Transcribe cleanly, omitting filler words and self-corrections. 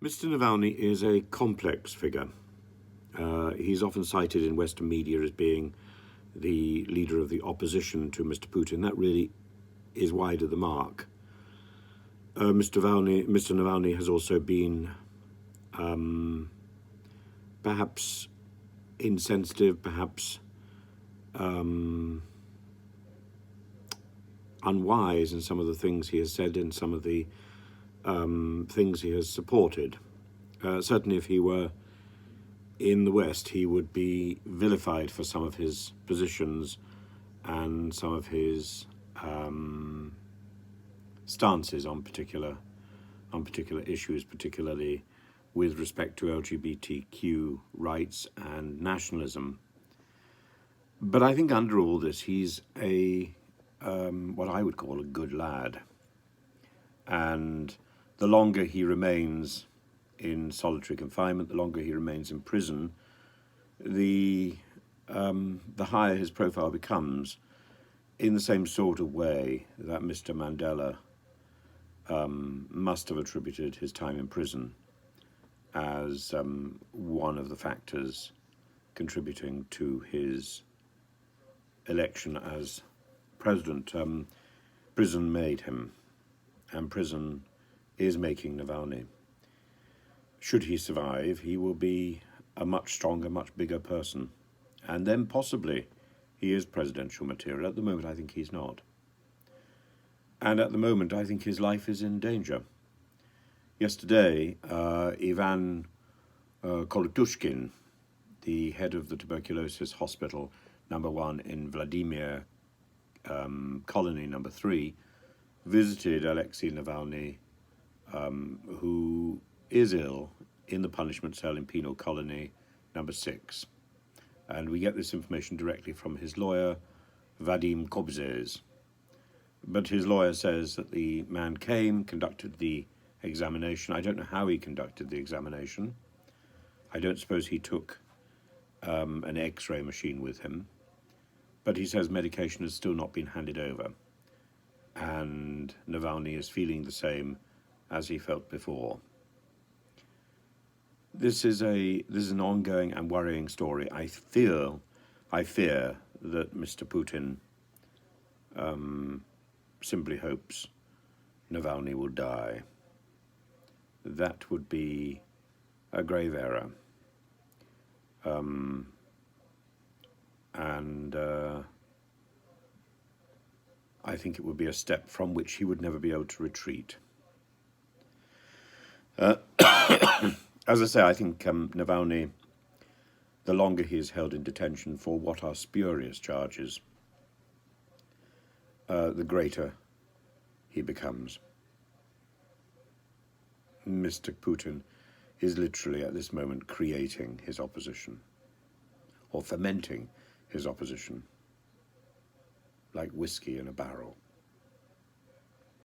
Mr. Navalny is a complex figure. He's often cited in Western media as being the leader of the opposition to Mr. Putin. That really is wide of the mark. Mr. Navalny has also been perhaps insensitive, perhaps unwise in some of the things he has said, in some of the things he has supported. Certainly if he were in the West, he would be vilified for some of his positions and some of his stances on particular issues, particularly with respect to LGBTQ rights and nationalism. But I think under all this, he's a what I would call a good lad. And the longer he remains in solitary confinement, the longer he remains in prison, the higher his profile becomes, in the same sort of way that Mr. Mandela must have attributed his time in prison as one of the factors contributing to his election as president. Prison made him, and prison is making Navalny. Should he survive, he will be a much stronger, much bigger person. And then possibly he is presidential material. At the moment, I think he's not. And at the moment, I think his life is in danger. Yesterday, Ivan Kolotushkin, the head of the tuberculosis hospital, number 1 in Vladimir, colony number 3, visited Alexei Navalny, who is ill, in the punishment cell in penal colony number 6. And we get this information directly from his lawyer, Vadim Kobzez. But his lawyer says that the man came, conducted the examination. I don't know how he conducted the examination. I don't suppose he took an X-ray machine with him. But he says medication has still not been handed over. And Navalny is feeling the same as he felt before. This is an ongoing and worrying story. I fear that Mr. Putin simply hopes Navalny will die. That would be a grave error. I think it would be a step from which he would never be able to retreat. As I say, I think Navalny, the longer he is held in detention for what are spurious charges, the greater he becomes. Mr. Putin is literally at this moment creating his opposition, or fermenting his opposition, like whiskey in a barrel.